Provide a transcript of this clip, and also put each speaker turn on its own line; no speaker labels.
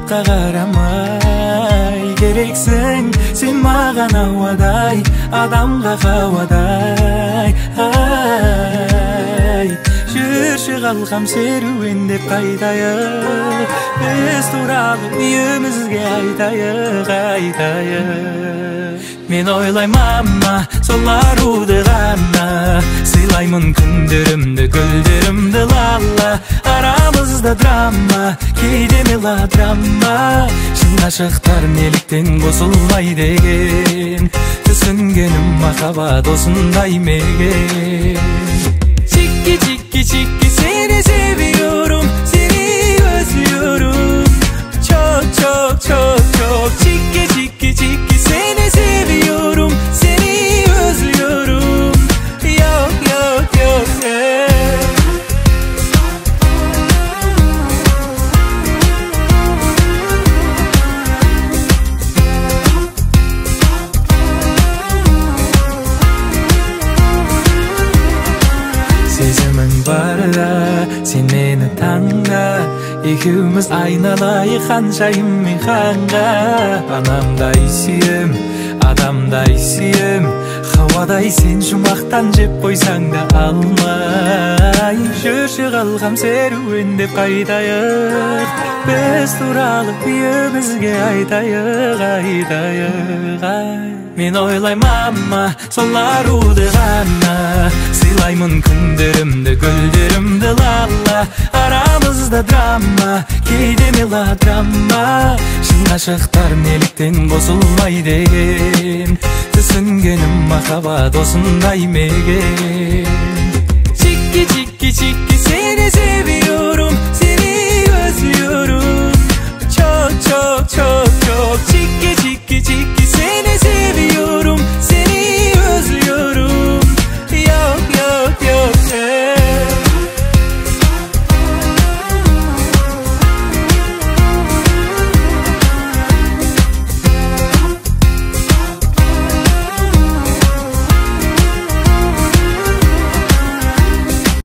жакка карамай, керексиң сен маған ауадай, адамга хавадай. Жүрші қалғам серуендеп қайтайық, біз туралы үйімізге айтайық. Мен ойлаймын сол аруды ғана, сыйлаймын күндерімді, гүлдерімді лала. Арамызда драма, кейде мелодрама, шын ғашықтар неліктен қосылмай деген, түсінгенім махаббат осындай мекен. Чики, чики, seni seviyorum, seni özlüyorum. Çok çok çok çok. Çiki çiki çiki, seni seviyorum, seni özlüyorum. Yok yok yok. Сезімің барда сен мені таңда, екеуміз айналайық ханшайым мен ханға. Анамдай сүйем, адамдай сүйем, хауадай сен жұмақтан жеп қойсаң да алмай. Жүрші қалғам серуендеп қайтайық, біз туралы үйімізге айтайық. Мен ойлаймын сол аруды ғана, сыйлаймын күндерімді, гүлдерімді лала. Арамызда драма, кейде мелодрама, шын ғашықтар неліктен қосылмай деген, түсінгенім махаббат осындай мекен. Чики чики чики, seni seviyorum.